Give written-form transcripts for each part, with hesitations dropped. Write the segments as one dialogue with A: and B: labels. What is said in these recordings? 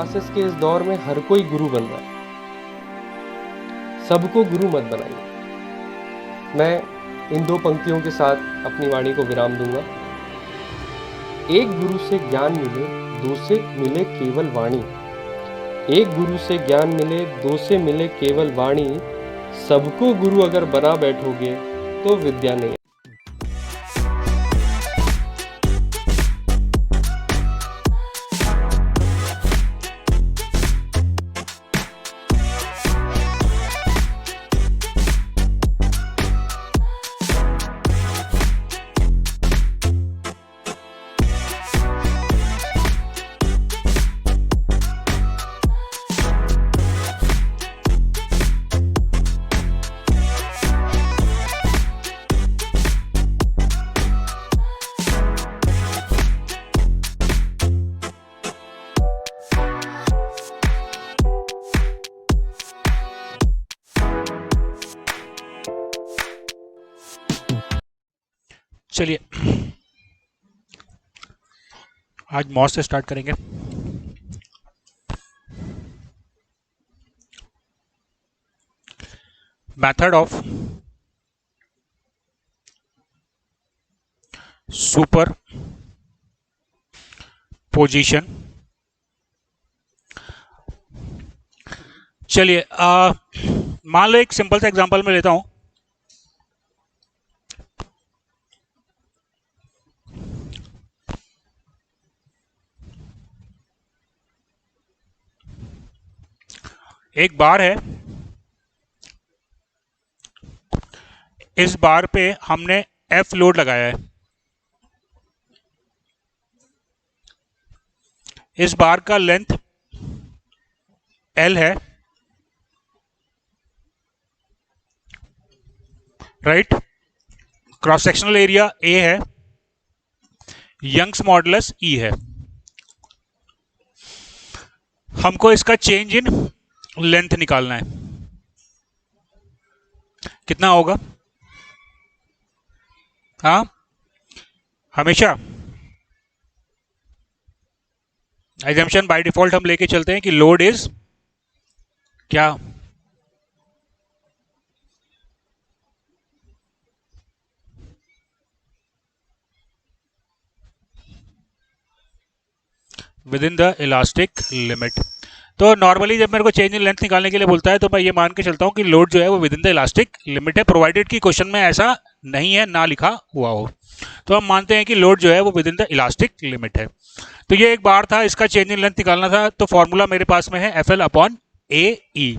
A: Classes के इस दौर में हर कोई गुरु बन रहा है, सबको गुरु मत बनाइए। मैं इन दो पंक्तियों के साथ अपनी वाणी को विराम दूंगा। एक गुरु से ज्ञान मिले, दो से मिले केवल वाणी। एक गुरु से ज्ञान मिले, दो से मिले केवल वाणी। सबको गुरु अगर बना बैठोगे तो विद्या नहीं।
B: चलिए आज मॉस से स्टार्ट करेंगे। Method of super position. चलिए मान लो एक सिंपल सा एग्जांपल मैं लेता हूं। एक बार है, इस बार पे हमने F लोड लगाया है। इस बार का लेंथ L है, right. Cross sectional area A है, यंग्स मॉडुलस E है। हमको इसका चेंज इन लेंथ निकालना है। कितना होगा? हाँ, हमेशा एजम्पशन बाय डिफॉल्ट हम लेके चलते हैं कि लोड इज क्या? With in the elastic limit. तो नॉर्मली जब मेरे को चेंज इन लेंथ निकालने के लिए बोलता है तो मैं ये मान के चलता हूं कि लोड जो है वो with in the elastic limit है, प्रोवाइडेड कि क्वेश्चन में ऐसा नहीं है, ना लिखा हुआ हो। तो हम मानते हैं कि लोड जो है वो with in the elastic limit है। तो ये एक बार था, इसका चेंज इन लेंथ निकालना था, तो फॉर्मूला मेरे पास में है FL अपॉन AE।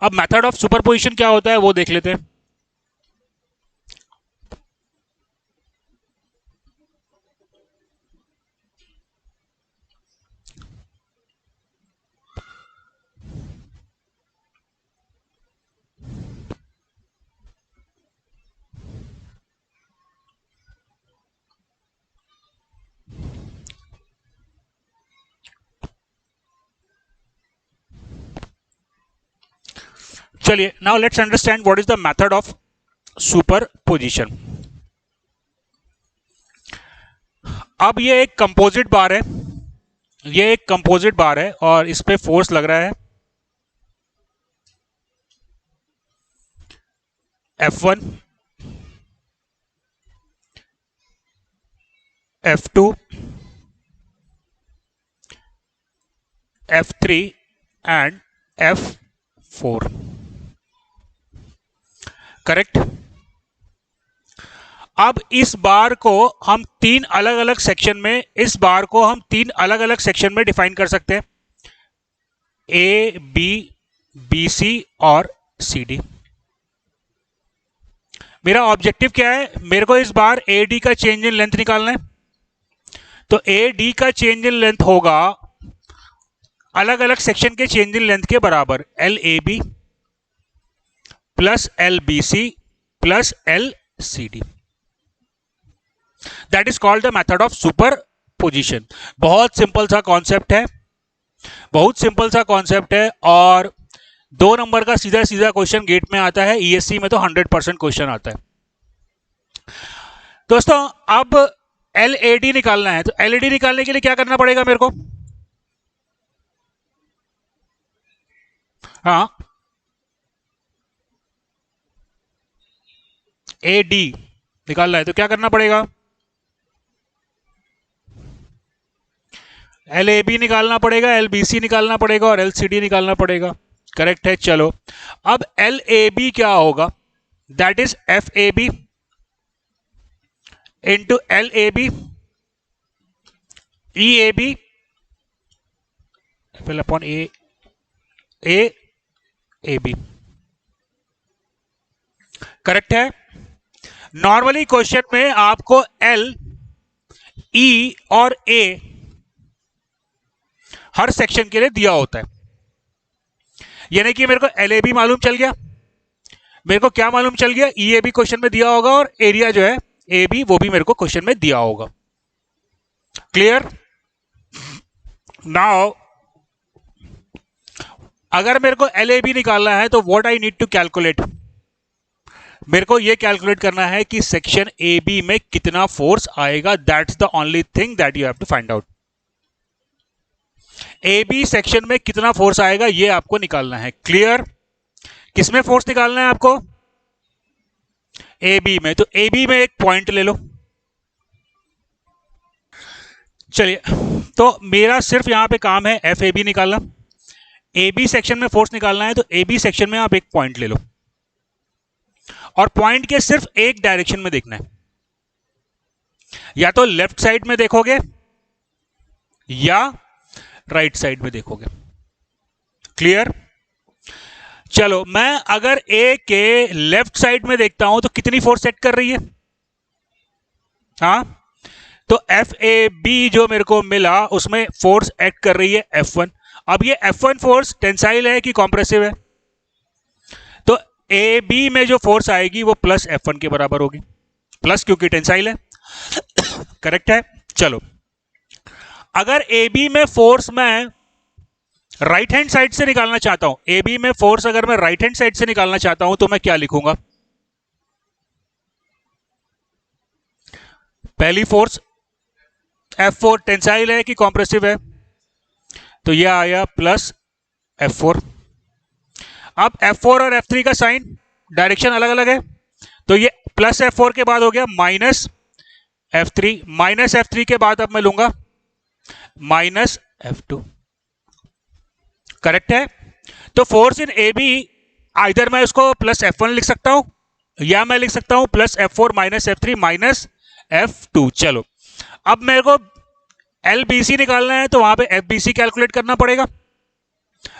B: अब मेथड ऑफ सुपरपोजिशन क्या होता है वो देख लेते हैं। चलिए now let's understand what is the method of superposition. अब ये एक कंपोजिट बार है, ये एक कंपोजिट बार है और इस पे फोर्स लग रहा है F1, F2, F3 and F4, correct. अब इस बार को हम तीन अलग अलग सेक्शन में, इस बार को हम तीन अलग अलग सेक्शन में डिफाइन कर सकते हैं, A, B, BC और CD। मेरा ऑब्जेक्टिव क्या है? मेरे को इस बार AD का चेंज इन लेंथ निकालना है। तो AD का चेंज इन लेंथ होगा अलग अलग सेक्शन के चेंज इन लेंथ के बराबर, LAB plus LBC plus LCD। That is called the method of superposition. बहुत सिंपल सा कॉन्सेप्ट है, बहुत सिंपल सा कॉन्सेप्ट है और 2 नंबर का सीधा सीधा क्वेश्चन गेट में आता है। ESC में तो 100% क्वेश्चन आता है। दोस्तों अब LAD निकालना है, तो LAD निकालने के लिए क्या करना पड़ेगा मेरे को? हाँ, ए डी निकालना है तो क्या करना पड़ेगा? एल ए बी निकालना पड़ेगा, एल बी सी निकालना पड़ेगा और एल सी डी निकालना पड़ेगा। करेक्ट है। चलो अब एल ए बी क्या होगा? That is F A B into L A B E A B fill upon A A A B. Correct है। नॉर्मली क्वेश्चन में आपको एल ई और ए हर सेक्शन के लिए दिया होता है, यानी कि मेरे को एल ए बी मालूम चल गया, मेरे को क्या मालूम चल गया? ई ए बी क्वेश्चन में दिया होगा और एरिया जो है ए बी वो भी मेरे को क्वेश्चन में दिया होगा। क्लियर? नाउ अगर मेरे को एल ए बी निकालना है तो what I need to calculate? मेरे को यह कैलकुलेट करना है कि सेक्शन ए बी में कितना फोर्स आएगा। That's the only thing that you have to find out. A B section में कितना फोर्स आएगा ये आपको निकालना है। क्लियर? किसमें फोर्स निकालना है आपको? ए बी में। तो ए बी में एक पॉइंट ले लो। चलिए, तो मेरा सिर्फ यहां पे काम है एफ ए बी निकालना। ए बी सेक्शन में फोर्स निकालना है तो ए बी सेक्शन में आप एक पॉइंट ले लो और पॉइंट के सिर्फ एक डायरेक्शन में देखना है, या तो लेफ्ट साइड में देखोगे या राइट साइड में देखोगे। क्लियर? चलो मैं अगर ए के लेफ्ट साइड में देखता हूं तो कितनी फोर्स सेट कर रही है? हाँ, तो एफ ए बी जो मेरे को मिला उसमें फोर्स एक्ट कर रही है F1। अब ये F1 फोर्स टेंसाइल है कि कॉम्प्रेसिव है? तो ए बी में जो फोर्स आएगी वो प्लस F1 के बराबर होगी, प्लस क्योंकि टेंसाइल है। करेक्ट है। चलो अगर ए बी में फोर्स मैं राइट हैंड साइड से निकालना चाहता हूं, ए बी में फोर्स अगर मैं राइट हैंड साइड से निकालना चाहता हूं तो मैं क्या लिखूंगा? पहली फोर्स F4 टेंसाइल है कि कॉम्प्रेसिव है? तो यह आया प्लस F4। अब F4 और F3 का साइन डायरेक्शन अलग अलग है, तो ये प्लस F4 के बाद हो गया माइनस F3। माइनस F3 के बाद अब मैं लूंगा माइनस F2। करेक्ट है। तो force in A be either मैं उसको प्लस F1 लिख सकता हूं या मैं लिख सकता हूं plus F4 minus F3 minus F2। चलो अब मेरे को एल बी सी निकालना है तो वहां पे एफ बी सी कैलकुलेट करना पड़ेगा।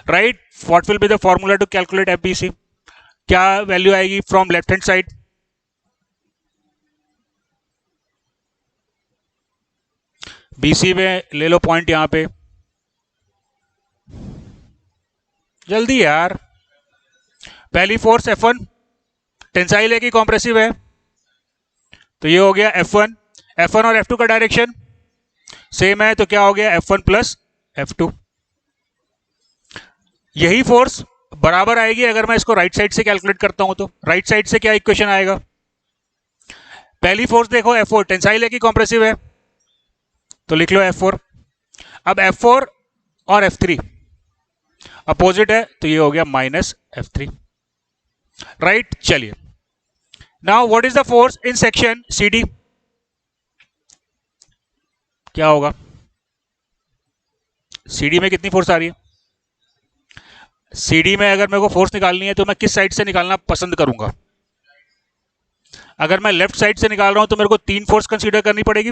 B: Right? What will be the formula to calculate F B C? क्या वैल्यू आएगी from left hand side? B C में ले लो पॉइंट यहां पे, जल्दी यार। पहली फोर्स F1 टेंसाइल है कि कॉम्प्रेसिव है? तो ये हो गया F1। F1 और F2 का डायरेक्शन सेम है तो क्या हो गया? F1 plus F2। यही फोर्स बराबर आएगी अगर मैं इसको राइट साइड से कैलकुलेट करता हूं तो राइट साइड से क्या इक्वेशन आएगा? पहली फोर्स देखो F4 टेंसाइल है कि कॉम्प्रेसिव है? तो लिख लो F4। अब F4 और F3 अपोजिट है तो ये हो गया माइनस F3। राइट? चलिए now what is the force in section CD? क्या होगा? CD में कितनी फोर्स आ रही है? CD में अगर मेरे को फोर्स निकालनी है तो मैं किस साइड से निकालना पसंद करूंगा? अगर मैं लेफ्ट साइड से निकाल रहा हूं तो मेरे को 3 फोर्स कंसीडर करनी पड़ेगी,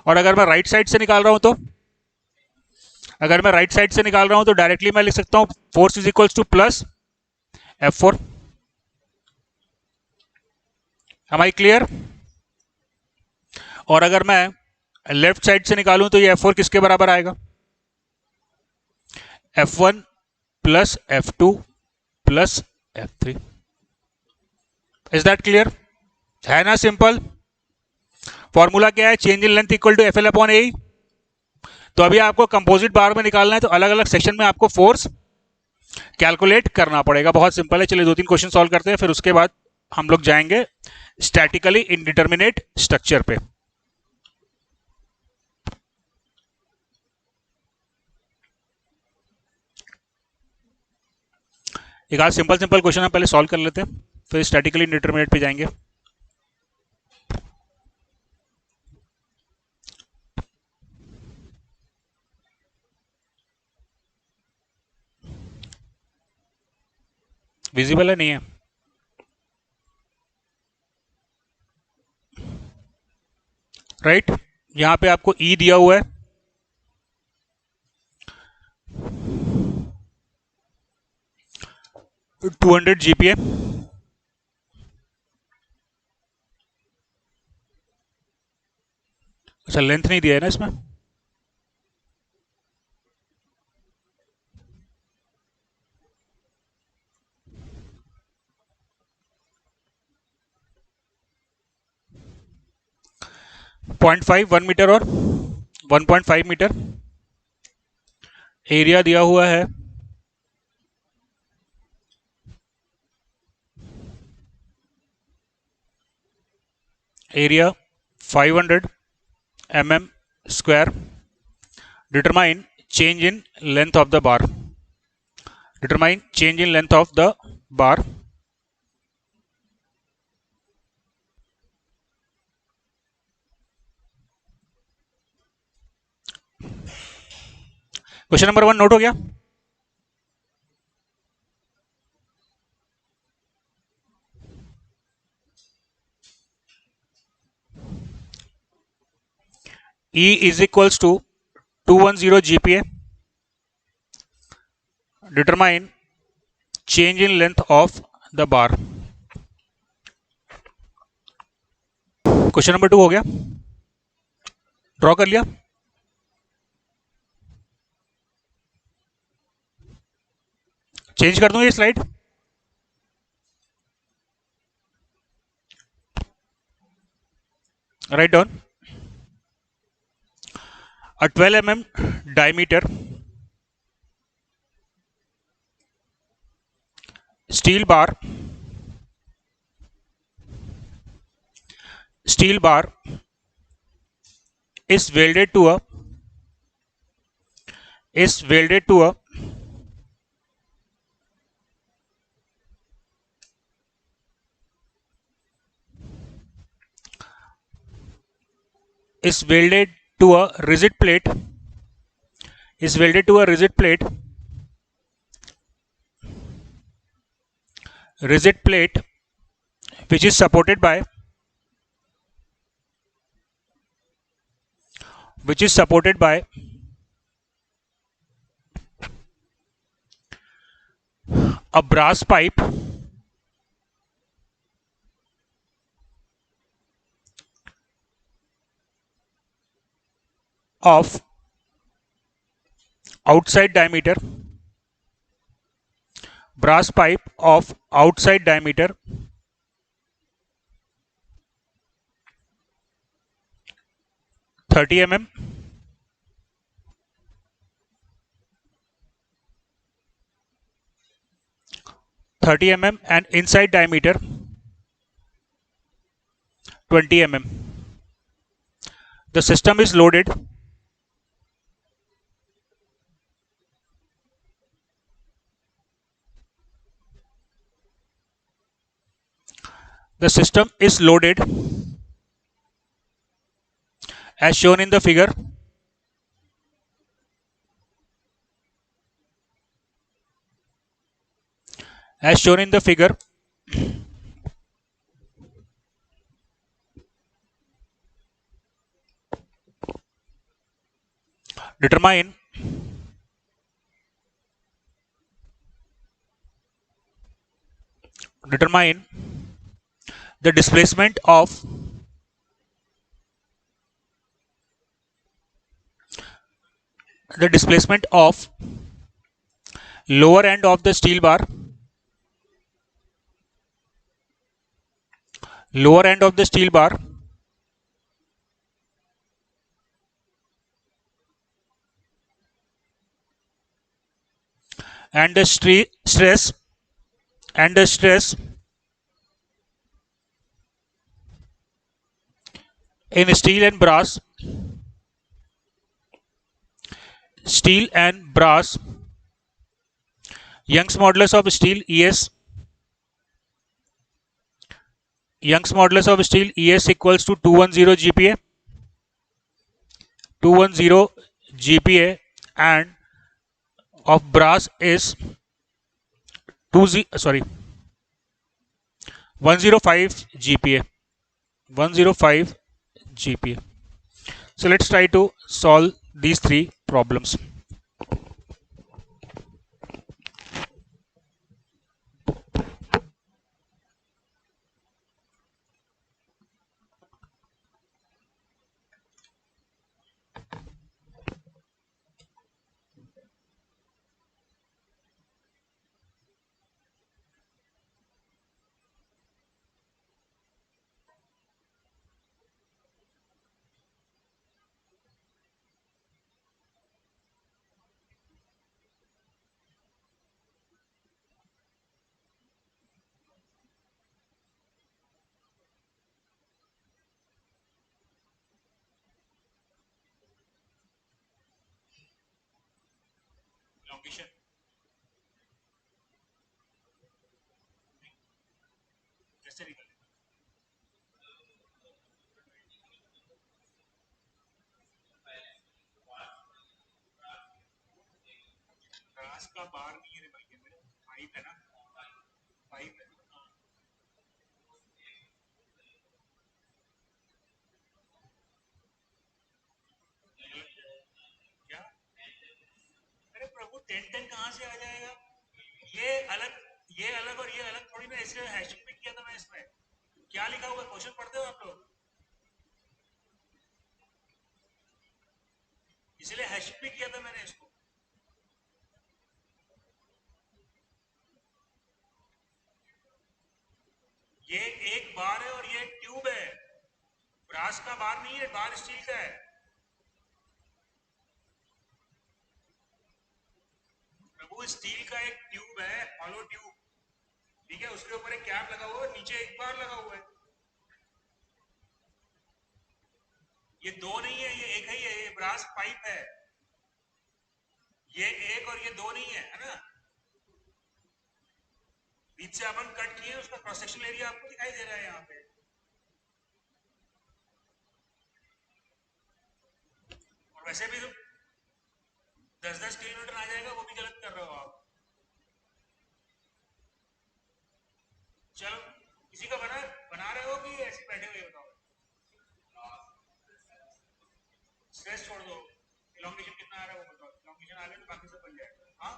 B: और अगर मैं राइट साइड से निकाल रहा हूं तो अगर मैं राइट साइड से निकाल रहा हूं तो डायरेक्टली मैं लिख सकता हूं force is equals to plus F4। Am I clear? और अगर मैं लेफ्ट साइड से निकालूं तो ये F4 किसके बराबर आएगा? F1 plus F2 plus F3। Is that clear? है ना सिंपल? फॉर्मूला क्या है? Change in length equal to FL upon A. तो अभी आपको कंपोजिट बार में निकालना है तो अलग अलग सेक्शन में आपको फोर्स कैलकुलेट करना पड़ेगा। बहुत सिंपल है। चलिए 2-3 क्वेश्चन सॉल्व करते हैं, फिर उसके बाद हम लोग जाएंगे स्टैटिकली इंडिटरमिनेट स्ट्रक्चर पे। एक आध सिंपल सिंपल क्वेश्चन हम पहले सॉल्व कर लेते हैं, फिर स्टैटिकली इंडिटरमिनेट पे जाएंगे। विजिबल है नहीं है? राइट, यहां पे आपको ई दिया हुआ है, 200 जीपीए। अच्छा, लेंथ नहीं दिया है ना इसमें? पॉइंट 1 मीटर और 1.5 मीटर। एरिया दिया हुआ है area 500 mm² determine change in length of the bar, determine change in length of the bar. Question number 1 note हो गया? E is equals to 210 GPa. Determine change in length of the bar. Question number 2 हो गया, draw कर लिया। Change कर दूं ये slide? Write down a 12 mm diameter steel bar is welded to a is welded to a is welded to a rigid plate is welded to a rigid plate which is supported by a brass pipe of outside diameter 30 mm 30 mm and inside diameter 20 mm. The system is loaded as shown in the figure determine the displacement of lower end of the steel bar and the stress in steel and brass Young's modulus of steel ES, Young's modulus of steel ES equals to 210 GPa, 210 GPa, and of brass is 105 GPa, 105 GPa. So let's try to solve these three problems. Elongation. कैसे निकले? Brass का बार नहीं है बल्कि pipe है ना, pipe है। क्या? अरे प्रभु 10 कहाँ से आ जाएगा? ये अलग और ये अलग थोड़ी ना, इसलिए हैशिंग भी किया था मैं इसमें। क्या लिखा हुआ क्वेश्चन पढ़ते हो आप लोग? इसलिए हैशिंग भी किया था मैंने इसको। ये एक बार है और ये एक ट्यूब है। ब्रास का बार नहीं है, बार स्टील का है। प्रभु स्टील का एक ट्यूब है, हॉलो ट्यूब, ठीक है, उसके ऊपर एक कैप लगा हुआ है, नीचे एक बार लगा हुआ है। ये दो नहीं है, ये एक ही है, ये ब्रास पाइप है। ये एक और ये दो नहीं है ना। बीच से अपन कट किए, उसका क्रॉस सेक्शनल एरिया आपको दिखाई दे रहा है यहाँ पे। और वैसे भी 10-10 किलोमीटर आ जाएगा, वो भी गलत कर रहे हो आप। चलो, किसी का बना रहे हो कि ऐसे बैठे हुए? बताओ, स्ट्रेस छोड़ दो। इलॉन्गेशन कितना आ रहा है वो बताओ। इलॉन्गेशन आ गया तो बाकी सब बन जाएगा। हाँ,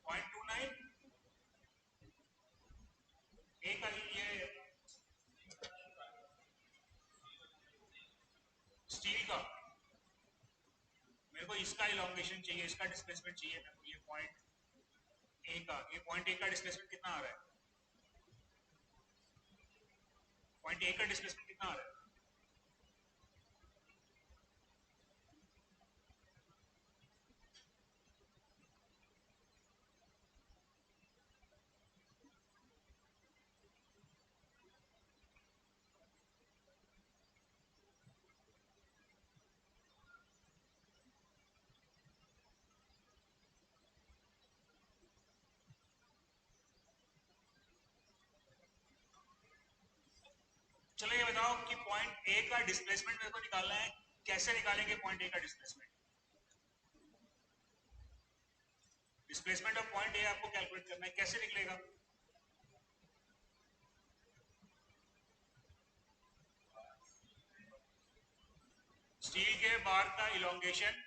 B: 0.29 एक ये स्टील का। मेरे को इसका इलॉन्गेशन चाहिए, इसका डिस्प्लेसमेंट चाहिए मेरे को। ये पॉइंट ए का डिस्प्लेसमेंट कितना आ रहा है? पॉइंट ए का डिस्प्लेसमेंट कितना आ रहा है? चलो ये बताओ कि पॉइंट ए का डिस्प्लेसमेंट मेरे को निकालना है। कैसे निकालेंगे पॉइंट ए का displacement? Displacement of point A आपको कैलकुलेट करना है, कैसे निकलेगा? स्टील के बार का elongation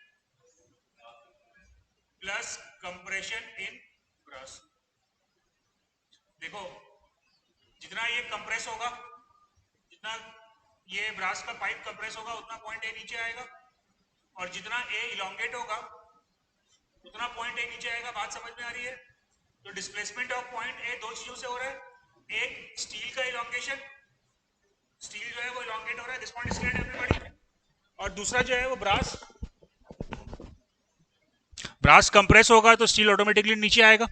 B: plus compression in brush. देखो, जितना ये कंप्रेस होगा, जितना ये ब्रास का पाइप कंप्रेस होगा, उतना पॉइंट ए नीचे आएगा, और जितना ए इलोंगेट होगा उतना पॉइंट ए नीचे आएगा। बात समझ में आ रही है? तो डिस्प्लेसमेंट ऑफ पॉइंट ए दो चीजों से हो रहा है। एक स्टील का इलोंगेशन, स्टील जो है वो इलोंगेट हो रहा है, this point is clear everybody. और दूसरा जो है वो ब्रास कंप्रेस होगा तो स्टील ऑटोमेटिकली नीचे आएगा।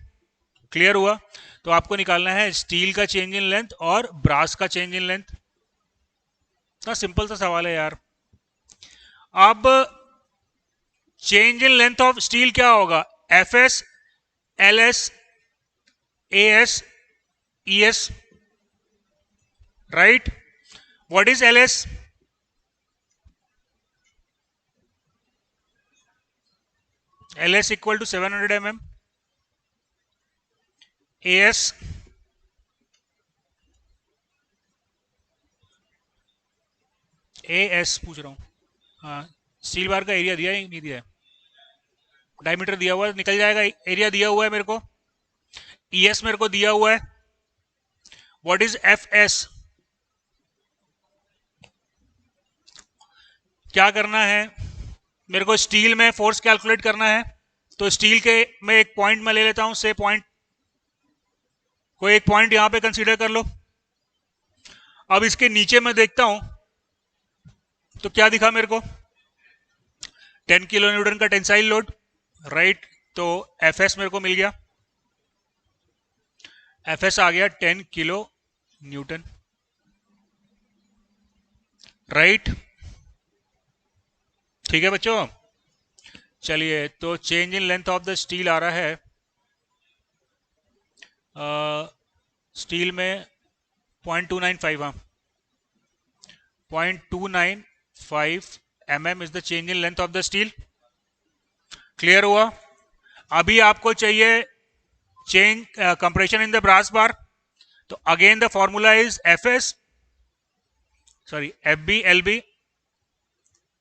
B: क्लियर हुआ? तो आपको निकालना है स्टील का चेंज इन लेंथ और ब्रास का चेंज इन लेंथ। इतना सिंपल सा सवाल है यार। अब change in length of steel क्या होगा? F S LS, AS, ES, right? What is LS? LS equal to 700 mm. AS AS पूछ रहा हूँ. हाँ, स्टील बार का एरिया दिया है नहीं दिया है? डायमीटर दिया हुआ है, निकल जाएगा. एरिया दिया हुआ है मेरे को. ES मेरे को दिया हुआ है. What is FS? क्या करना है मेरे को? स्टील में फोर्स कैलकुलेट करना है. तो स्टील के में एक पॉइंट मैं ले लेता हूं. से पॉइंट, कोई एक पॉइंट यहां पे कंसीडर कर लो. अब इसके नीचे मैं देखता हूं तो क्या दिखा मेरे को? 10 किलो न्यूटन का टेंसाइल लोड, राइट? तो FS मेरे को मिल गया. FS आ गया 10 किलो न्यूटन, राइट? ठीक है बच्चों. चलिए, तो change in length of the steel आ रहा है. स्टील में 0.295. हाँ, 0.295 mm is the change in length of the steel. Clear हुआ? अभी आपको चाहिए change compression in the brass bar. तो again the formula is FS, sorry FB, LB,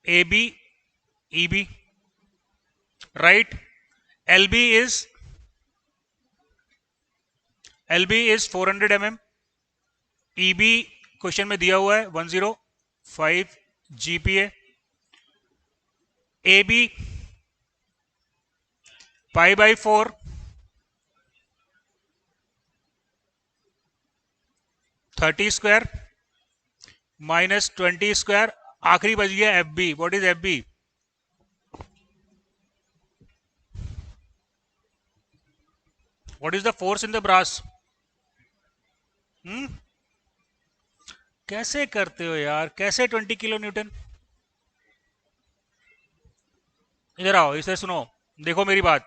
B: AB, EB, right? LB is 400 mm. EB question में दिया हुआ है 105 GPa. AB pi by 4 30 square minus 20 square. आखिरी बच गया FB. What is FB? What is the force in the brass? कैसे करते हो यार? कैसे 20 किलो न्यूटन? इधर आओ, इसे सुनो, देखो मेरी बात.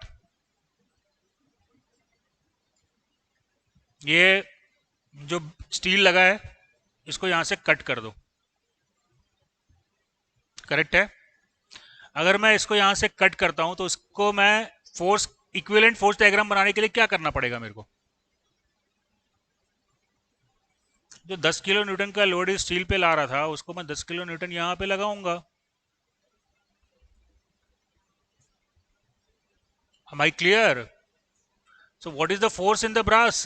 B: ये जो स्टील लगा है इसको यहां से कट कर दो. करेक्ट है? अगर मैं इसको यहां से कट करता हूं तो इसको मैं फोर्स, इक्विवेलेंट फोर्स डायग्राम बनाने के लिए क्या करना पड़ेगा मेरे को? जो 10 किलो न्यूटन का लोड इस स्टील पे ला रहा था उसको मैं 10 किलो न्यूटन यहां पे लगाऊंगा. Am I clear? So what is the force in the brass?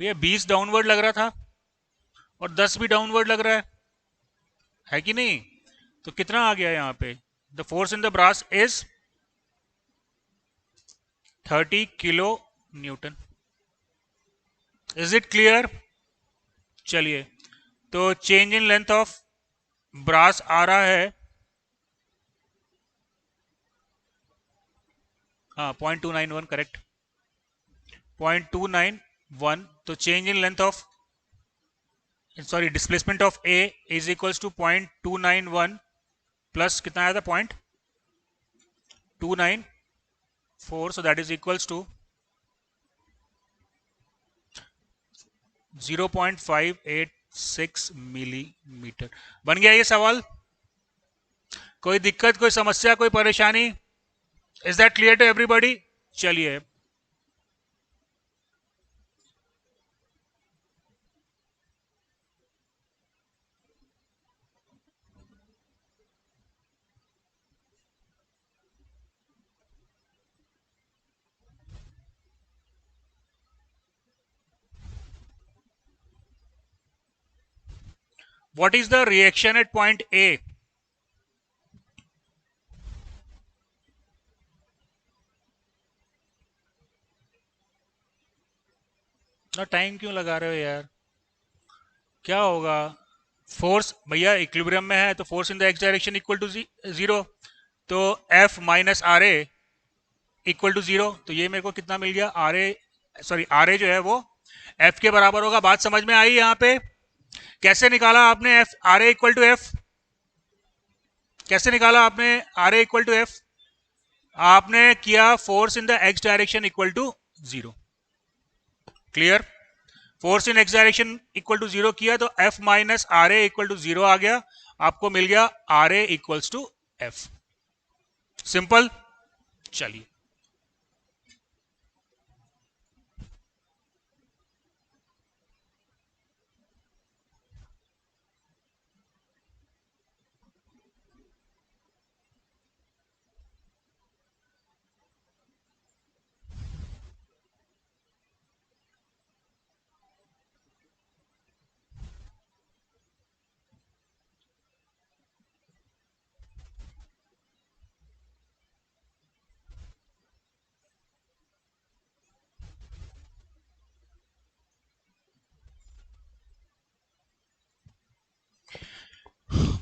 B: ये 20 डाउनवर्ड लग रहा था और 10 भी डाउनवर्ड लग रहा है कि नहीं? तो कितना आ गया यहाँ पे? The force in the brass is 30 kilo newton. Is it clear? चलिए, तो change in length of brass आ रहा है, हाँ 0.291, करेक्ट, 0.291. तो change in length of, sorry, displacement of A is equals to 0.291 plus कितना आया था? 0.294. So that is equals to 0.586 millimetre. बन गया ये सवाल? कोई दिक्कत, कोई समस्या, कोई परेशानी? Is that clear to everybody? चलिए, what is the reaction at point A? ना टाइम क्यों लगा रहे हो यार? क्या होगा? फोर्स भैया इक्विलिब्रियम में है तो force in the X direction equal to 0. तो F minus R A equal to 0. तो ये मेरे को कितना मिल गया? R A, sorry R A जो है वो F के बराबर होगा. बात समझ में आई यहाँ पे? कैसे निकाला आपने F R A equal to F? कैसे निकाला आपने R A equal to F? आपने किया force in the X direction equal to 0। Clear? Force in X direction equal to 0 किया तो F minus R A equal to 0 आ गया, आपको मिल गया R A equals to F. Simple. चलिए,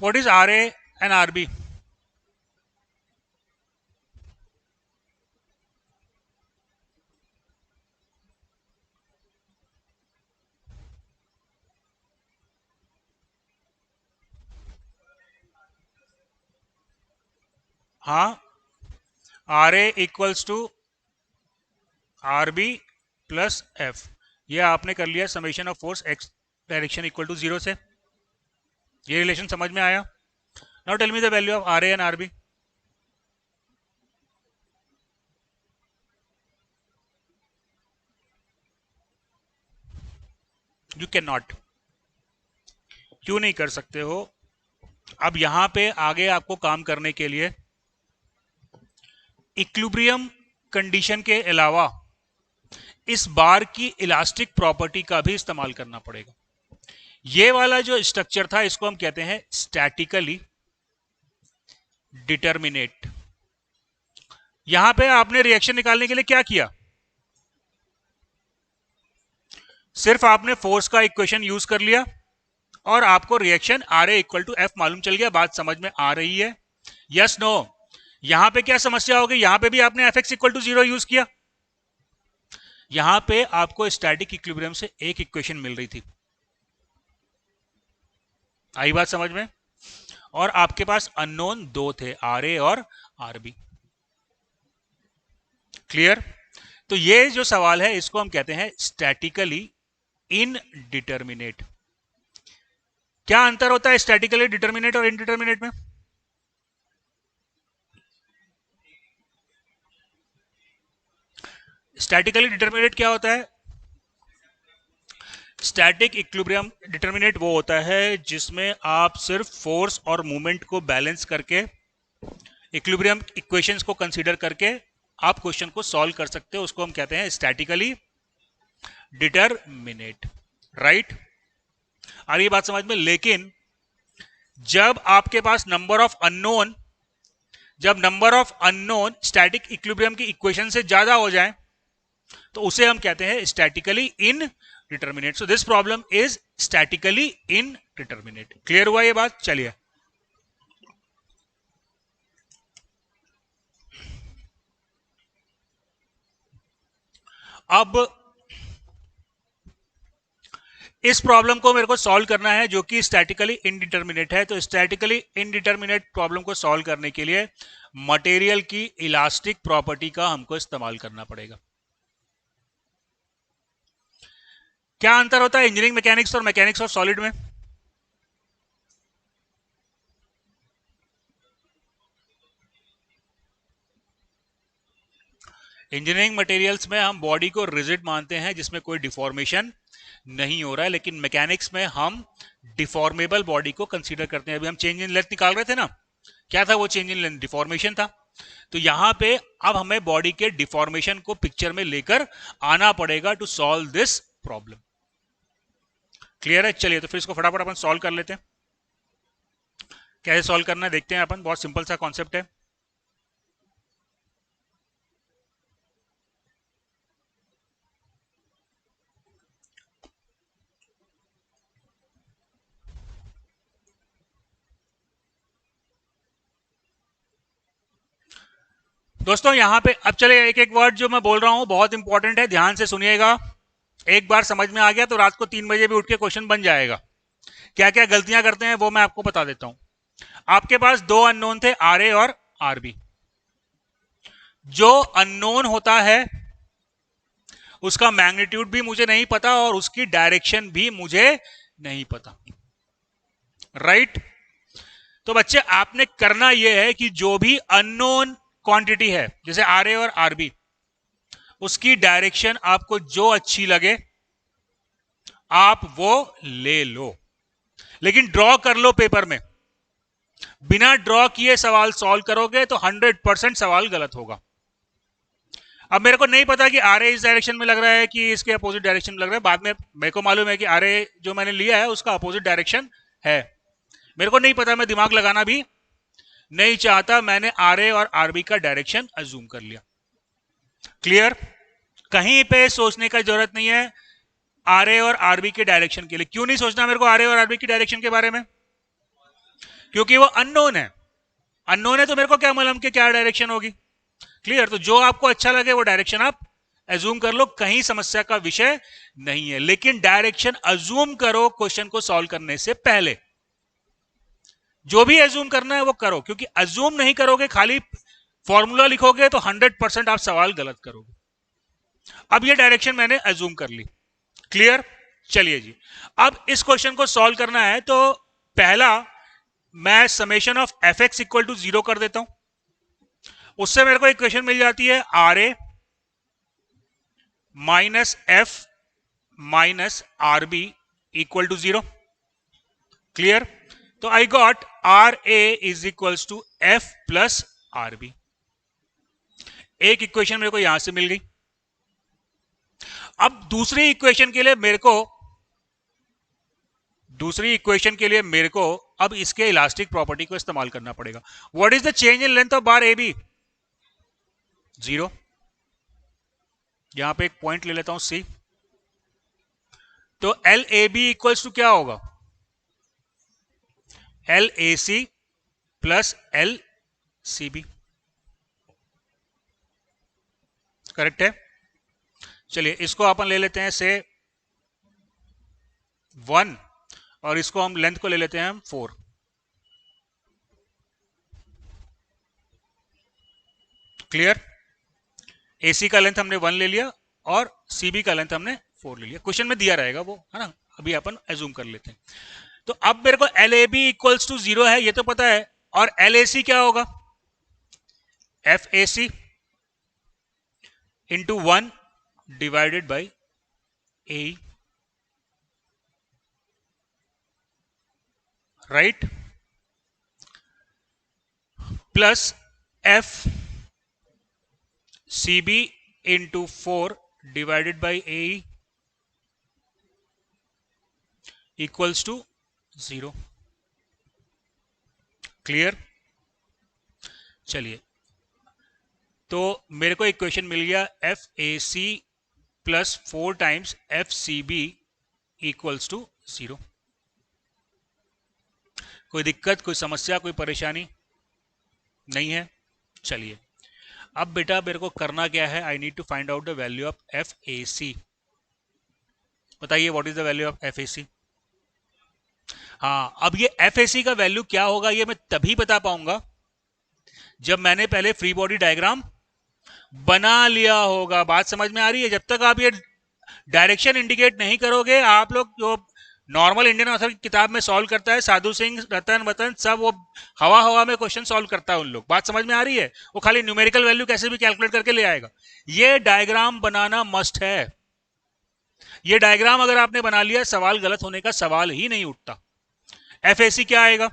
B: what is R A and R B? हाँ, R A equals to R B plus F. ये आपने कर लिया summation of force X direction equal to 0 से। ये रिलेशन समझ में आया? Now tell me the value of R A and R B. You can not. क्यों नहीं कर सकते हो? अब यहां पे आगे आपको काम करने के लिए इक्विलिब्रियम कंडीशन के अलावा इस बार की इलास्टिक प्रॉपर्टी का भी इस्तेमाल करना पड़ेगा। ये वाला जो स्ट्रक्चर था इसको हम कहते हैं स्टैटिकली डिटर्मिनेट। यहां पे आपने रिएक्शन निकालने के लिए क्या किया? सिर्फ आपने फोर्स का इक्वेशन यूज कर लिया और आपको reaction R A equal to F मालूम चल गया। बात समझ में आ रही है? Yes no? यहां पे क्या समस्या होगी? यहां पे भी आपने F X equal to 0 use किया। यहां पे आपको स्टैटिक इक्विलिब्रियम से एक इक्वेशन मिल रही थी। आई बात समझ में? और आपके पास अननोन दो थे, आर ए और आर बी। क्लियर? तो ये जो सवाल है इसको हम कहते हैं स्टैटिकली इनडिटर्मिनेट। क्या अंतर होता है स्टैटिकली डिटर्मिनेट और इनडिटर्मिनेट में? स्टैटिकली डिटर्मिनेट क्या होता है? स्टैटिक इक्विलिब्रियम डिटर्मिनेट वो होता है जिसमें आप सिर्फ फोर्स और मूवमेंट को बैलेंस करके इक्विलिब्रियम इक्वेशंस को कंसीडर करके आप क्वेश्चन को सॉल्व कर सकते हो। उसको हम कहते हैं स्टैटिकली डिटर्मिनेट। राइट? आ रही बात समझ में? लेकिन जब आपके पास जब number of unknown static equilibrium की इक्वेशन से ज्यादा हो जाए तो उसे हम कहते हैं statically indeterminate. So this problem is statically indeterminate. Clear हुआ ये बात? चलिए, अब इस प्रॉब्लम को मेरे को सॉल्व करना है जो कि स्टैटिकली इनडिटर्मिनेट है। तो स्टैटिकली इनडिटर्मिनेट प्रॉब्लम को सॉल्व करने के लिए मटेरियल की इलास्टिक प्रॉपर्टी का हमको इस्तेमाल करना पड़ेगा। क्या अंतर होता है इंजीनियरिंग मैकेनिक्स और मैकेनिक्स ऑफ सॉलिड में? इंजीनियरिंग मटेरियल्स में हम बॉडी को रिजिड मानते हैं जिसमें कोई डिफॉर्मेशन नहीं हो रहा है, लेकिन मैकेनिक्स में हम डिफॉर्मेबल बॉडी को कंसीडर करते हैं। अभी हम चेंज इन लेंथ निकाल रहे थे ना, क्या था वो चेंज इन लेंथ? डिफॉर्मेशन था। तो यहां पे अब हमें बॉडी के डिफॉर्मेशन को पिक्चर में लेकर आना पड़ेगा to solve this problem. Clear है? चलिए, तो फिर इसको फटाफट अपन सॉल्व कर लेते हैं। कैसे सॉल्व करना है देखते हैं अपन। बहुत सिंपल सा कॉन्सेप्ट है। दोस्तों यहां पे अब चले, एक एक वर्ड जो मैं बोल रहा हूं बहुत इंपॉर्टेंट है, ध्यान से सुनिएगा। एक बार समझ में आ गया तो रात को 3 बजे भी उठ के क्वेश्चन बन जाएगा। क्या क्या गलतियां करते हैं वो मैं आपको बता देता हूं। आपके पास दो अननोन थे, आर ए और आर बी। जो अननोन होता है उसका मैग्नीट्यूड भी मुझे नहीं पता और उसकी डायरेक्शन भी मुझे नहीं पता, राइट। तो बच्चे आपने करना यह है कि जो भी अननोन क्वांटिटी है जैसे आर ए और आर बी, उसकी डायरेक्शन आपको जो अच्छी लगे आप वो ले लो, लेकिन ड्रॉ कर लो पेपर में। बिना ड्रॉ किए सवाल सॉल्व करोगे तो 100% सवाल गलत होगा। अब मेरे को नहीं पता कि आर ए इस डायरेक्शन में लग रहा है कि इसके अपोजिट डायरेक्शन में लग रहा है, बाद में मेरे को मालूम है कि आर ए जो मैंने लिया है उसका अपोजिट डायरेक्शन है। मेरे को नहीं पता, मैं दिमाग लगाना भी नहीं चाहता, मैंने आर ए और आरबी का डायरेक्शन अज्यूम कर लिया। क्लियर? कहीं पे सोचने का जरूरत नहीं है आर ए और आरबी के डायरेक्शन के लिए। क्यों नहीं सोचना मेरे को आर ए और आरबी की डायरेक्शन के बारे में? क्योंकि वो अननोन है। अननोन है तो मेरे को क्या मालूम कि क्या डायरेक्शन होगी। क्लियर? तो जो आपको अच्छा लगे वो डायरेक्शन आप अज्यूम कर लो, कहीं समस्या का विषय नहीं है। लेकिन डायरेक्शन अज्यूम करो क्वेश्चन को सॉल्व करने से पहले। जो भी अज्यूम करना है वो करो, क्योंकि अज्यूम नहीं करोगे, खाली फॉर्मूला लिखोगे तो 100% आप सवाल गलत करोगे। अब ये डायरेक्शन मैंने अज्यूम कर ली। क्लियर? चलिए जी, अब इस क्वेश्चन को सॉल्व करना है तो पहला मैं summation of F X equal to 0 कर देता हूं। उससे मेरे को इक्वेशन मिल जाती है R A minus F minus R B equal to 0। Clear? तो I got R A is equals to F plus R B. एक इक्वेशन मेरे को यहां से मिल गई। अब दूसरी इक्वेशन के लिए मेरे को अब इसके इलास्टिक प्रॉपर्टी को इस्तेमाल करना पड़ेगा। What is the change in length of bar A B? 0। यहां पे एक पॉइंट ले लेता हूं सी। तो L A B equals to क्या होगा? L A C plus L C B. Correct है? चलिए इसको अपन ले लेते हैं से 1 और इसको हम लेंथ को ले लेते हैं हम 4। क्लियर? एसी का लेंथ हमने 1 ले लिया और सीबी का लेंथ हमने 4 ले लिया। क्वेश्चन में दिया रहेगा वो, है ना, अभी अपन एज्यूम कर लेते हैं। तो अब मेरे को L A B equals to 0 है, ये तो पता है। और एल ए सी क्या होगा? F A C into 1 divided by A, right, plus F C B into 4 divided by A equals to 0। Clear? चलिए, तो मेरे को इक्वेशन मिल गया F A C plus 4 times F C B equals to 0। कोई दिक्कत, कोई समस्या, कोई परेशानी नहीं है? चलिए, अब बेटा मेरे को करना क्या है? I need to find out the value of F A C. बताइए what is the value of F A C? हाँ, अब ये एफ ए सी का वैल्यू क्या होगा ये मैं तभी बता पाऊंगा जब मैंने पहले फ्री बॉडी डायग्राम बना लिया होगा। बात समझ में आ रही है? जब तक आप ये डायरेक्शन इंडिकेट नहीं करोगे, आप लोग जो नॉर्मल इंडियन ऑथर की किताब में सॉल्व करता है, साधु सिंह, रतन वतन, सब वो हवा हवा में क्वेश्चन सॉल्व करता है उन लोग। बात समझ में आ रही है? वो खाली न्यूमेरिकल वैल्यू कैसे भी कैलकुलेट करके ले आएगा। ये डायग्राम बनाना मस्ट है। ये डायग्राम अगर आपने बना लिया, सवाल गलत होने का सवाल ही नहीं उठता। एफ ए सी क्या आएगा?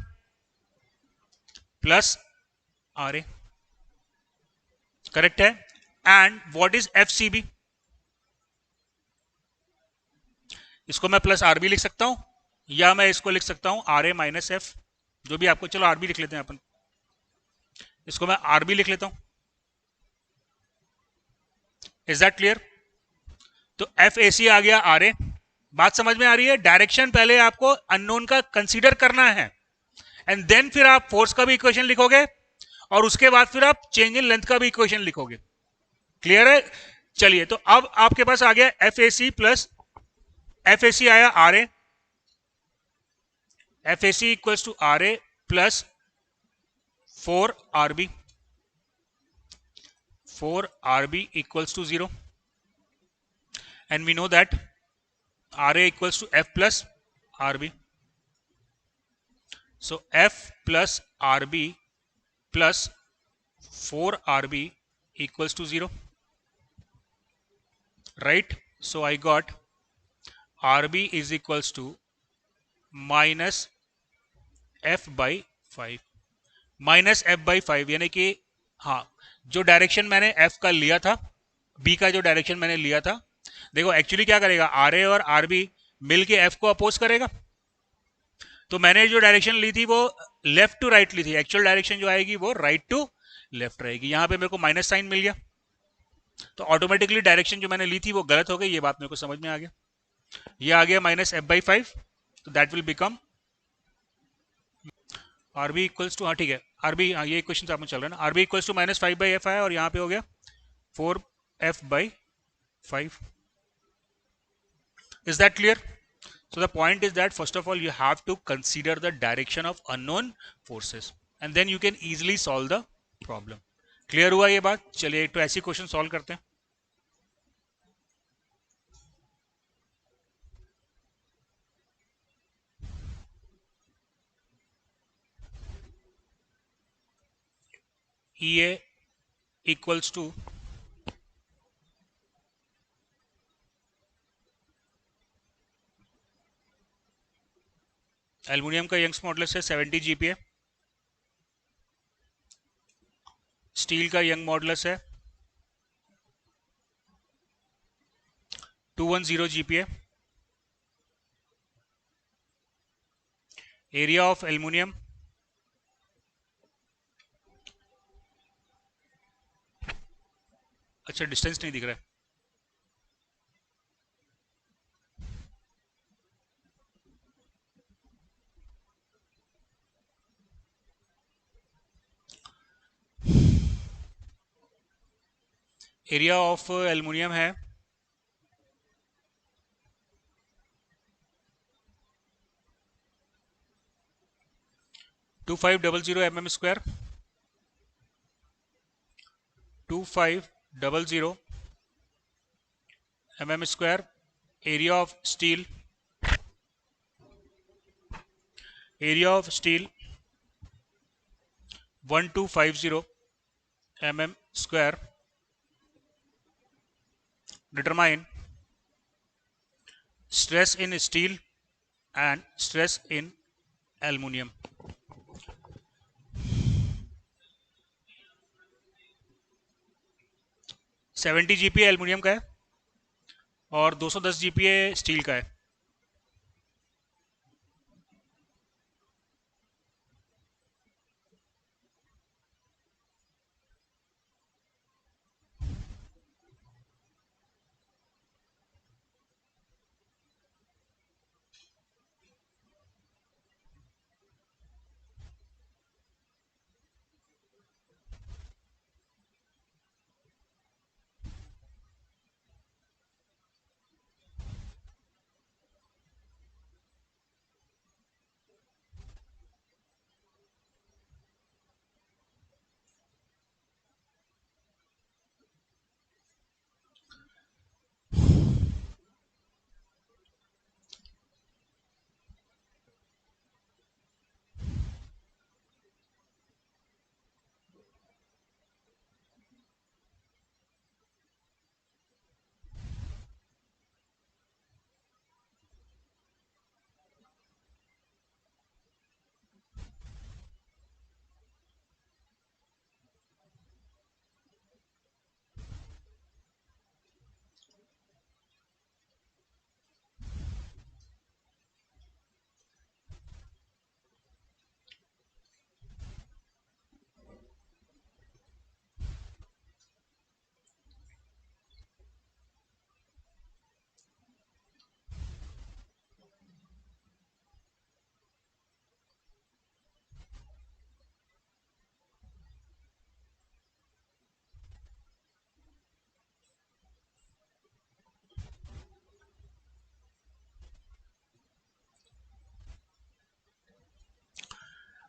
B: Plus R A. करेक्ट है? And what is F C B? इसको मैं प्लस आर बी लिख सकता हूं या मैं इसको लिख सकता हूं आर ए माइनस एफ, जो भी आपको, चलो आर बी लिख लेते हैं अपन। इसको मैं आर बी लिख लेता हूं। Is that clear? तो एफ ए सी आ गया आर ए। बात समझ में आ रही है? डायरेक्शन पहले आपको अननोन का कंसीडर करना है एंड देन फिर आप फोर्स का भी इक्वेशन लिखोगे और उसके बाद फिर आप चेंज इन लेंथ का भी इक्वेशन लिखोगे। क्लियर है? चलिए, तो अब आपके पास आ गया F A C plus F A C आया R A FAC equals to RA plus 4RB. 4RB equals to 0. And we know that RA equals to F plus RB. So F plus RB plus 4RB equals to 0. Right? So I got RB is equals to minus F by 5. Minus F by 5, यानी कि हाँ, जो direction मैंने F का लिया था, B का जो डायरेक्शन मैंने लिया था, देखो एक्चुअली क्या करेगा, आर ए और आर बी मिल के एफ को अपोज करेगा। तो मैंने जो डायरेक्शन ली थी वो लेफ्ट टू राइट ली थी, एक्चुअल डायरेक्शन जो आएगी वो राइट टू लेफ्ट रहेगी। यहां पे मेरे को माइनस साइन मिल गया, तो ऑटोमेटिकली डायरेक्शन जो मैंने ली थी वो गलत हो गई। ये बात मेरे को समझ में आ गया। ये आ गया माइनस एफ बाई 5, तो that will become R B equals to, हाँ ठीक है, आर बी, हाँ ये क्वेश्चन आप में चल रहा है ना, R B equals to minus 5 by F आया और यहाँ पे हो गया 4 F by 5। Is that clear? So the point is that first of all you have to consider the direction of unknown forces and then you can easily solve the problem. Clear हुआ ये बात? चलिए तो ऐसी question solve करते हैं। EA equals to aluminium का Young's modulus है 70 GPa, स्टील का यंग मॉडुलस है 210 GPa, एरिया ऑफ एल्युमिनियम अच्छा डिस्टेंस नहीं दिख रहा है, एरिया ऑफ एल्युमिनियम है 2500 mm², 2500 mm², area of steel 1250 mm²। Determine stress in steel and stress in aluminium। 70 GPa aluminium का है और 210 GPa स्टील का है।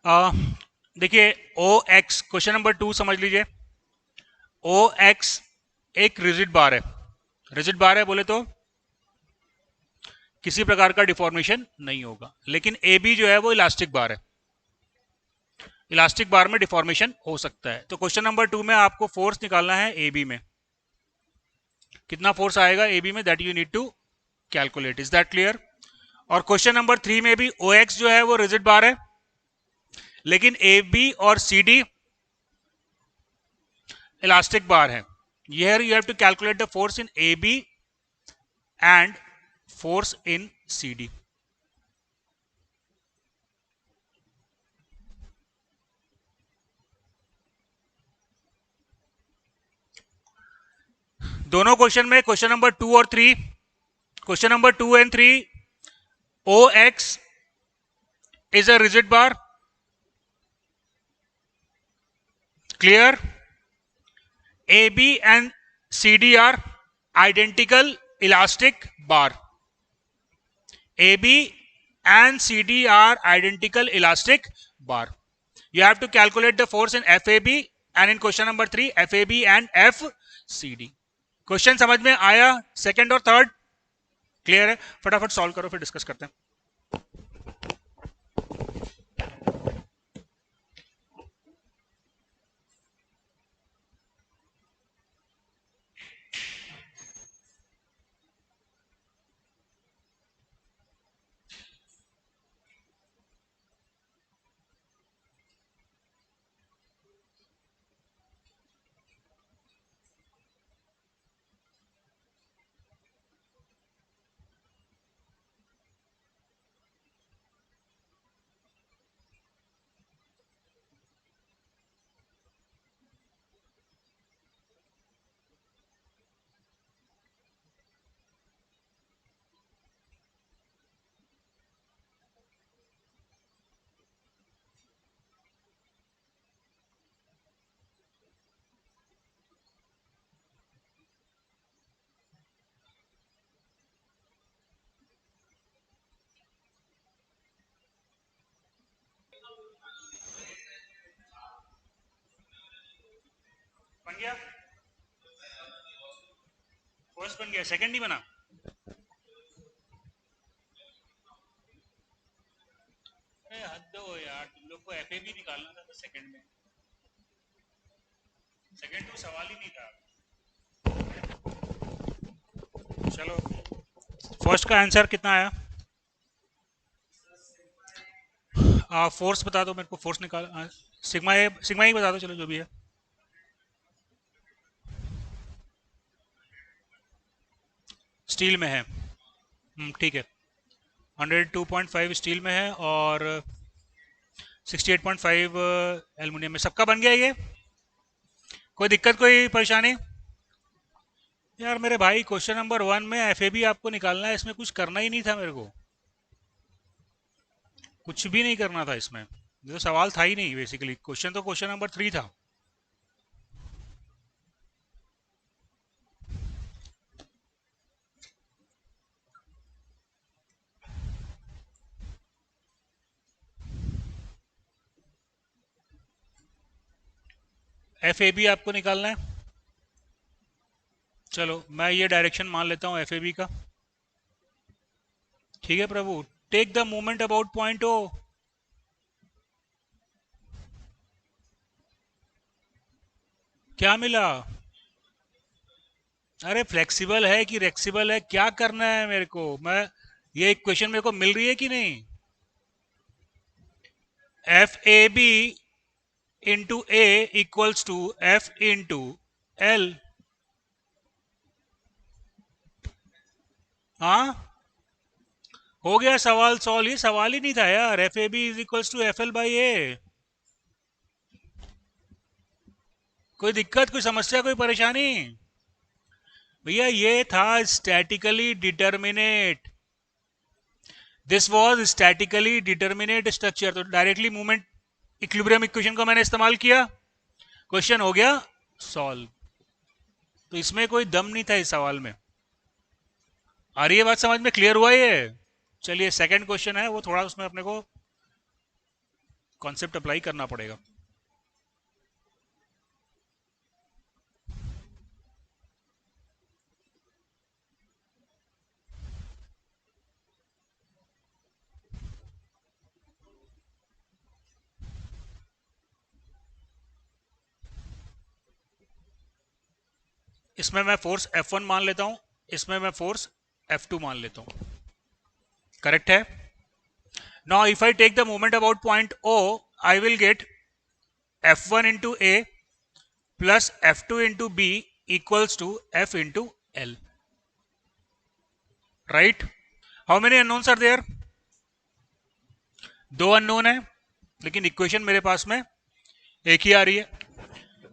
B: आ, देखिए ओ एक्स, क्वेश्चन नंबर 2 समझ लीजिए। ओ एक्स एक रिजिड बार है। रिजिड बार है बोले तो किसी प्रकार का डिफॉर्मेशन नहीं होगा, लेकिन ए बी जो है वो इलास्टिक बार है। इलास्टिक बार में डिफॉर्मेशन हो सकता है। तो क्वेश्चन नंबर 2 में आपको फोर्स निकालना है ए बी में। कितना फोर्स आएगा ए बी में, that you need to calculate. Is that clear? और क्वेश्चन नंबर 3 में भी ओ एक्स जो है वो रिजिड बार है, लेकिन ए बी और सी डी इलास्टिक बार है। Here you have to calculate the force in AB and force in CD. दोनों क्वेश्चन में, क्वेश्चन नंबर 2 और 3, question number 2 and 3, OX is a rigid bar. Clear? AB and CD are identical elastic bar. AB and CD are identical elastic bar. You have to calculate the force in FAB and in question number 3 FAB and FCD. Question समझ में आया? Second और third clear है? फटाफट solve करो, फिर discuss करते हैं। बन गया? फर्स्ट बन गया, सेकंड नहीं बना? अरे हद हो यार, तुम लोग को एफएबी निकालना था तो सेकंड में। सेकंड तो सवाल ही नहीं था। चलो, फर्स्ट का आंसर कितना आया? फोर्स बता दो मेरे को, फोर्स निकाल। सिग्मा ही बता दो, चलो जो भी है। स्टील में है, ठीक है। 102.5 स्टील में है और 68.5 एल्युमिनियम में। सबका बन गया ये? कोई दिक्कत, कोई परेशानी? यार मेरे भाई, क्वेश्चन नंबर 1 में एफएबी आपको निकालना है, इसमें कुछ करना ही नहीं था मेरे को। कुछ भी नहीं करना था इसमें, ये तो सवाल था ही नहीं बेसिकली। क्वेश्चन तो क्वेश्चन नंबर 3 था। एफएबी आपको निकालना है। चलो मैं ये डायरेक्शन मान लेता हूँ एफएबी का। ठीक है प्रभु, take the moment about point O. क्या मिला? अरे फ्लेक्सिबल है कि रेक्सिबल है, क्या करना है मेरे को? मैं ये क्वेश्चन मेरे को मिल रही है कि नहीं? F A B into A equals to F into L. हाँ, हो गया सवाल सॉल्व। ये सवाल ही नहीं था यार, F A B is equals to F L by A. कोई दिक्कत, कोई समस्या, कोई परेशानी? भैया ये था statically determinate. This was statically determinate structure. तो डायरेक्टली मूवमेंट इक्विलिब्रियम इक्वेशन का मैंने इस्तेमाल किया, क्वेश्चन हो गया सॉल्व। तो इसमें कोई दम नहीं था इस सवाल में। आ रही है बात समझ में? क्लियर हुआ ये? चलिए सेकंड क्वेश्चन है, वो थोड़ा उसमें अपने को कॉन्सेप्ट अप्लाई करना पड़ेगा। इसमें मैं फोर्स F1 मान लेता हूं, इसमें मैं फोर्स F2 मान लेता हूं। करेक्ट है? Now if I take the moment about point O, I will get F1 into A plus F2 into B equals to F into L. Right? How many unknowns are there? 2 unknown है, लेकिन equation मेरे पास में एक ही आ रही है।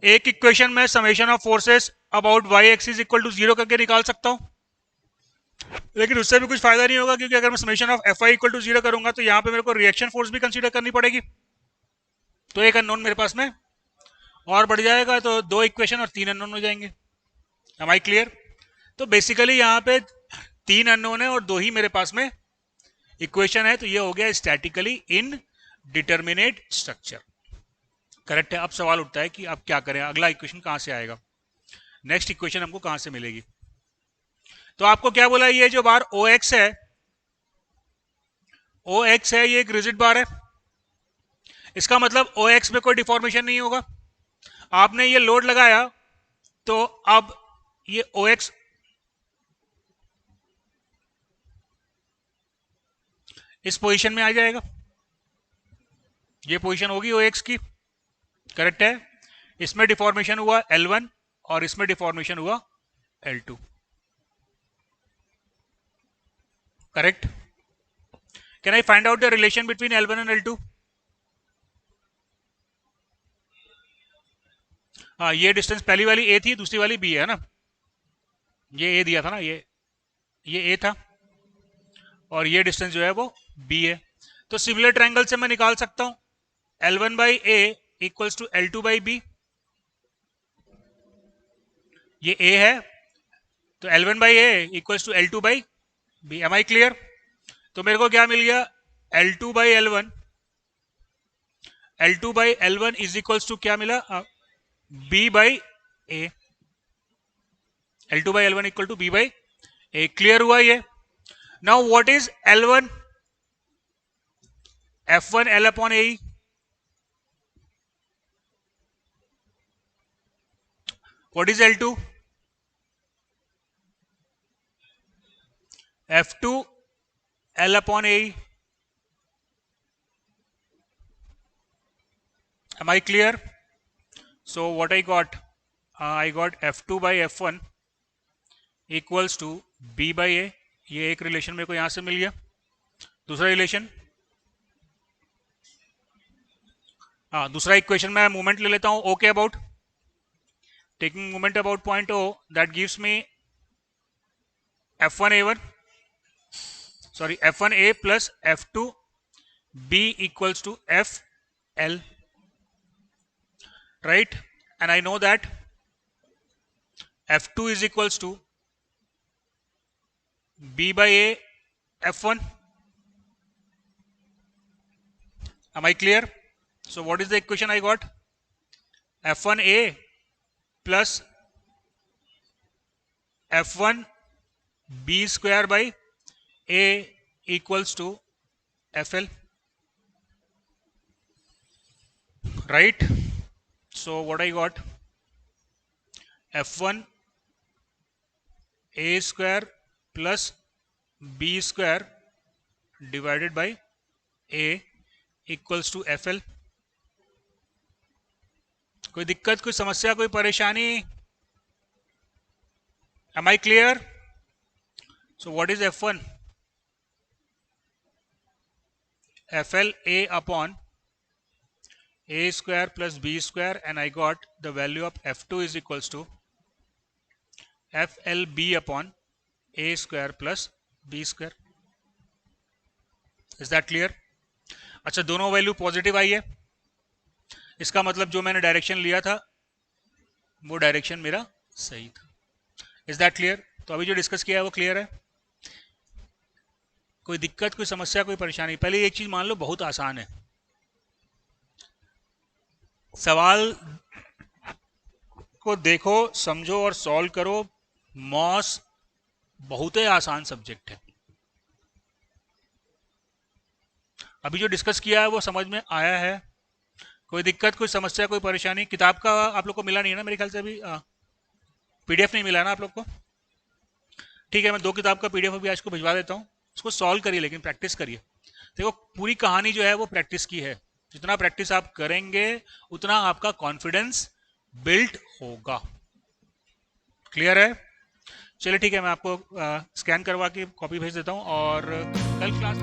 B: एक equation में summation of forces about y axis equal to 0 करके निकाल सकता हूं, लेकिन उससे भी कुछ फायदा नहीं होगा, क्योंकि अगर मैं summation of Fy equal to 0 करूंगा तो यहां पे मेरे को रिएक्शन फोर्स भी कंसीडर करनी पड़ेगी, तो एक अननोन मेरे पास में और बढ़ जाएगा, तो 2 इक्वेशन और 3 अननोन हो जाएंगे। Am I clear? तो बेसिकली यहाँ पे 3 अननोन है और 2 ही मेरे पास में इक्वेशन है, तो ये हो गया स्टैटिकली इनडिटरमिनेट स्ट्रक्चर। करेक्ट है? अब सवाल उठता है कि अब क्या करें, अगला इक्वेशन कहां से आएगा, नेक्स्ट इक्वेशन हमको कहां से मिलेगी। तो आपको क्या बोला, ये जो बार OX है, OX है, ये एक रिजिड बार है, इसका मतलब OX में कोई डिफॉर्मेशन नहीं होगा। आपने ये लोड लगाया तो अब ये OX इस पोजीशन में आ जाएगा, ये पोजीशन होगी OX की। करेक्ट है? इसमें डिफॉर्मेशन हुआ L1 और इसमें डिफॉर्मेशन हुआ L2। Correct? Can I find out the relation between L1 and L2? हाँ, ये डिस्टेंस पहली वाली A थी, दूसरी वाली B है ना, ये A दिया था ना, ये A था और ये डिस्टेंस जो है वो B है। तो सिमिलर ट्रायंगल से मैं निकाल सकता हूं L1 by A equals to L2 by B। ये A है, तो L1 by A equals to L2 by B। Am I clear? तो मेरे को क्या मिल गया, L2 by L1, L2 by L1 is equals to क्या मिला, B by A। L2 by L1 equal to B by A। Clear हुआ ये? Now what is L1? F1 L upon A। What is L2? F2 L upon A. Am I clear? So what I got? I got F2 by F1 equals to B by A. ये एक relation मेरे को यहां से मिल गया। दूसरा relation, हाँ, दूसरा इक्वेशन में मूवमेंट ले लेता हूं O के about, taking movement about point O, that gives me F1A1, sorry, F1A plus F2B equals to FL, right? And I know that F2 is equals to B by A F1. Am I clear? So what is the equation I got? F1A plus F1B square by A equals to FL, right? So what I got, F1 A square plus B square divided by A equals to FL. कोई दिक्कत, कोई समस्या, कोई परेशानी? Am I clear? So what is F1? FL A upon A square plus B square, and I got the value of F2 is equals to FLB upon A square plus B square. Is that clear? अच्छा, दोनों value positive आई है, इसका मतलब जो मैंने direction लिया था वो डायरेक्शन मेरा सही था। Is that clear? तो अभी जो डिस्कस किया है वो क्लियर है? कोई दिक्कत, कोई समस्या, कोई परेशानी? पहले एक चीज मान लो, बहुत आसान है, सवाल को देखो, समझो और सॉल्व करो। मॉस बहुत ही आसान सब्जेक्ट है। अभी जो डिस्कस किया है वो समझ में आया है? कोई दिक्कत, कोई समस्या, कोई परेशानी? किताब का आप लोग को मिला नहीं है ना मेरे ख्याल से? अभी पीडीएफ नहीं मिला ना आप लोग को? ठीक है, मैं 2 किताब का पीडीएफ अभी आज को भिजवा देता हूँ। उसको सॉल्व करिए, लेकिन प्रैक्टिस करिए। देखो, पूरी कहानी जो है वो प्रैक्टिस की है। जितना प्रैक्टिस आप करेंगे उतना आपका कॉन्फिडेंस बिल्ड होगा। क्लियर है? चलिए ठीक है, मैं आपको स्कैन करवा के कॉपी भेज देता हूँ और कल क्लास